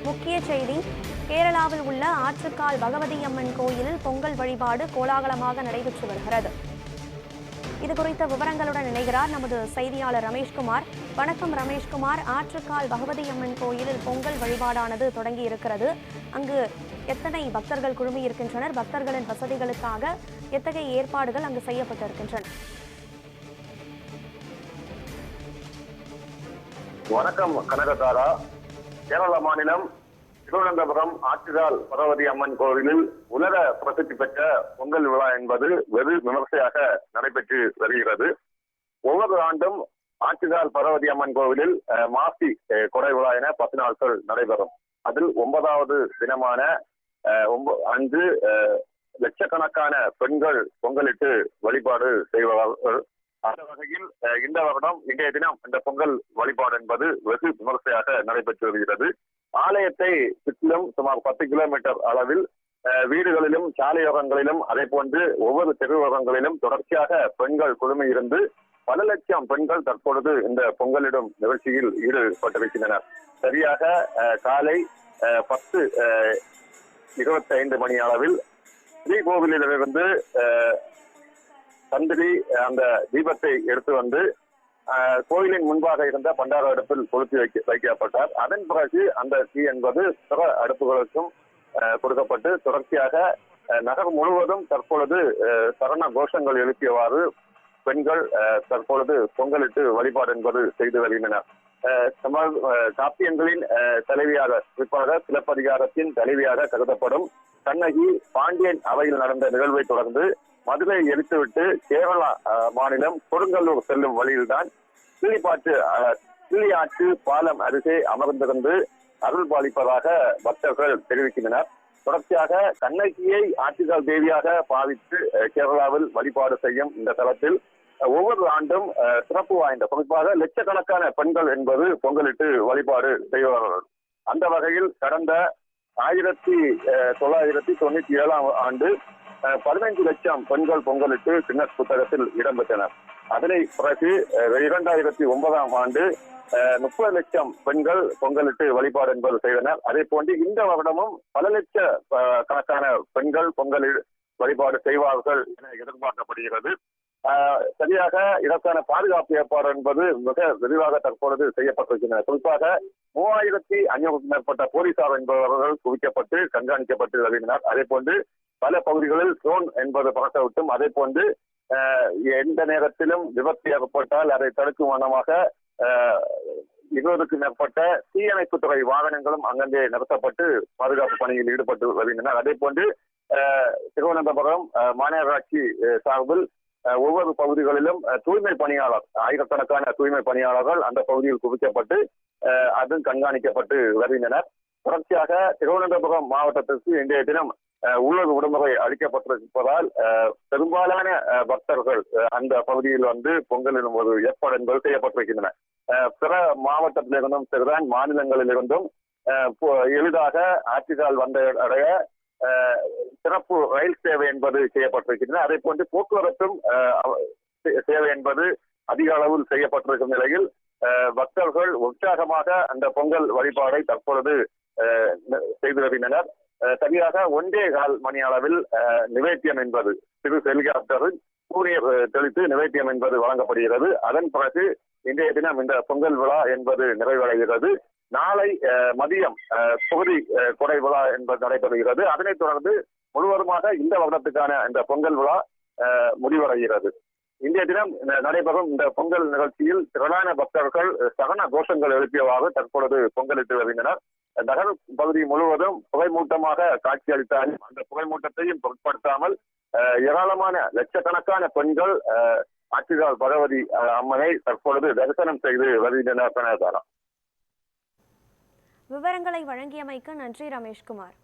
முக்கிய செய்தி கேரளாவில் உள்ள ஆற்றுக்கால் பகவதி அம்மன் கோயிலில் பொங்கல் வழிபாடு கோலாகலமாக நடைபெற்று வருகிறது. இது குறித்த விவரங்களுடன் இணைகிறார் நமது செய்தியாளர் ரமேஷ்குமார். வணக்கம் ரமேஷ்குமார். ஆற்றுக்கால் பகவதி அம்மன் கோயிலில் பொங்கல் வழிபாடானது தொடங்கி இருக்கிறது. அங்கு எத்தனை பக்தர்கள் குழுமி இருக்கின்றனர்? பக்தர்களின் வசதிகளுக்காக எத்தகைய ஏற்பாடுகள் அங்கு செய்யப்பட்டிருக்கின்றன? வணக்கம் கனகதாரா. கேரள மாநிலம் திருவனந்தபுரம் ஆற்றுக்கால் பகவதி அம்மன் கோவிலில் உலக பிரசித்தி பெற்ற பொங்கல் விழா என்பது வெகு விமர்சையாக நடைபெற்று வருகிறது. ஒவ்வொரு ஆண்டும் ஆற்றுக்கால் பகவதி அம்மன் கோவிலில் மாசி கொடை விழா என 10 நாட்கள் நடைபெறும். அதில் 9வது தினமான அன்று லட்சக்கணக்கான பெண்கள் பொங்கலிட்டு வழிபாடு செய்வார்கள். அந்த வகையில் இந்த வருடம் இன்றைய தினம் இந்த பொங்கல் வழிபாடு என்பது வெகு விமர்சையாக நடைபெற்று வருகிறது. ஆலயத்தை சுற்றிலும் சுமார் 10 கிலோமீட்டர் அளவில் வீடுகளிலும் சாலையோரங்களிலும் அதே போன்று ஒவ்வொரு தெருவோரங்களிலும் தொடர்ச்சியாக பெண்கள் குழுமி இருந்து பல லட்சம் பெண்கள் தற்பொழுது இந்த பொங்கலிடும் நிகழ்ச்சியில் ஈடுபட்டிருக்கின்றனர். சரியாக காலை 10:25 மணி அளவில் ஸ்ரீகோவிலிருந்து தந்திரி அந்த தீபத்தை எடுத்து வந்து கோயிலின் முன்பாக இருந்த பண்டார அடுப்பில் கொளுத்தி வைக்கப்பட்டார். அதன் பிறகு அந்த தீ என்பது பிற அடுப்புகளுக்கும் கொடுக்கப்பட்டு தொடர்ச்சியாக நகர் முழுவதும் தற்பொழுது சரண கோஷங்கள் எழுப்பியவாறு பெண்கள் தற்பொழுது பொங்கலிட்டு வழிபாடு என்பது செய்து வருகின்றனர். காப்பியங்களின் தலைவியாக, குறிப்பாக சிலப்பதிகாரத்தின் தலைவியாக கருதப்படும் கண்ணகி பாண்டியன் அவையில் நடந்த நிகழ்வை தொடர்ந்து மதுரை எரித்துவிட்டு கேரளா மாநிலம் கொடுங்கல்லூர் செல்லும் வழியில்தான் கிள்ளியாற்று பாலம் அருகே அமர்ந்திருந்து அருள் பாலிப்பதாக பக்தர்கள் தெரிவிக்கின்றனர். தொடர்ச்சியாக கண்ணகியை ஆற்றுக்கால் தேவியாக பாவித்து கேரளாவில் வழிபாடு செய்யும் இந்த தளத்தில் ஒவ்வொரு ஆண்டும் சிறப்பு வாய்ந்த, குறிப்பாக லட்சக்கணக்கான பெண்கள் என்பது பொங்கலிட்டு வழிபாடு செய்வார்கள். அந்த வகையில் கடந்த 1997 ஆண்டு 15 லட்சம் பெண்கள் பொங்கலிட்டு கின்னஸ் புத்தகத்தில் இடம்பெற்றனர். அதனை பிறகு 2009 ஆண்டு 30 லட்சம் பெண்கள் பொங்கலிட்டு வழிபாடு என்பது செய்தனர். அதே போன்று இந்த வருடமும் பல லட்ச கணக்கான பெண்கள் பொங்கலில் வழிபாடு செய்வார்கள் என எதிர்பார்க்கப்படுகிறது. சரியாக இதற்கான பாதுகாப்பு ஏற்பாடு என்பது மிக விரிவாக தற்பொழுது செய்யப்பட்டிருக்கின்றன. குறிப்பாக 3500க்கும் மேற்பட்ட போலீசார் என்பவர்கள் குவிக்கப்பட்டு கண்காணிக்கப்பட்டு வருகின்றனர். அதே போன்று பல பகுதிகளில் ட்ரோன் என்பது பறக்கவிட்டும், அதே போன்று எந்த நேரத்திலும் விபத்து ஏற்பட்டால் அதை தடுக்கும் வண்ணமாக 20க்கும் மேற்பட்ட தீயணைப்புத்துறை வாகனங்களும் அங்கங்கே நிறுத்தப்பட்டு பாதுகாப்பு பணியில் ஈடுபட்டு வருகின்றனர். அதே போன்று திருவனந்தபுரம் மாநகராட்சி சார்பில் ஒவ்வொரு பகுதிகளிலும் தூய்மை பணியாளர், ஆயிரக்கணக்கான தூய்மை பணியாளர்கள் அந்த பகுதியில் குவிக்கப்பட்டு அதுவும் கண்காணிக்கப்பட்டு வருகின்றனர். தொடர்ச்சியாக திருவனந்தபுரம் மாவட்டத்திற்கு இன்றைய தினம் உள்ளூர் விடுமுறை அளிக்கப்பட்டிருப்பதால் பெரும்பாலான பக்தர்கள் அந்த பகுதியில் வந்து பொங்கலிடும் ஒரு ஏற்பாடு என்பது செய்யப்பட்டிருக்கின்றன. பிற மாவட்டத்திலிருந்தும் சரிதான், மாநிலங்களிலிருந்தும் எளிதாக ஆற்றுக்கால் வந்த அடைய சிறப்பு ரயில் சேவை என்பது செய்யப்பட்டிருக்கின்றன. அதே போன்று போக்குவரத்தும் சேவை என்பது அதிக அளவில் செய்யப்பட்டிருக்கும் நிலையில் பக்தர்கள் உற்சாகமாக அந்த பொங்கல் வழிபாடை தற்பொழுது செய்து வருகின்றனர். சரியாக 1.25 மணி அளவில் நிவேத்தியம் என்பது சிறு ஹெலிகாப்டரில் சூரிய தெளித்து நிவேத்தியம் என்பது வழங்கப்படுகிறது. அதன் பிறகு இன்றைய தினம் இந்த பொங்கல் விழா என்பது நிறைவடைகிறது. நாளை மதியம் தொகுதி கொடை விழா என்பது நடைபெறுகிறது. அதனைத் தொடர்ந்து முழுவதுமாக இந்த வருடத்துக்கான இந்த பொங்கல் விழா முடிவடைகிறது. இன்றைய தினம் நடைபெறும் இந்த பொங்கல் நிகழ்ச்சியில் திரளான பக்தர்கள் சகன கோஷங்கள் எழுப்பியவாறு தற்பொழுது பொங்கலிட்டு வருகின்றனர். நகர் பகுதி முழுவதும் புகைமூட்டமாக காட்சியளித்தாலும் அந்த புகைமூட்டத்தையும் பொருட்படுத்தாமல் ஏராளமான லட்சக்கணக்கான பெண்கள் ஆற்றுக்கால் பகவதி அம்மனை தற்பொழுது தரிசனம் செய்து வருகின்றனர். விவரங்களை வழங்கியமைக்கு நன்றி ரமேஷ்குமார்.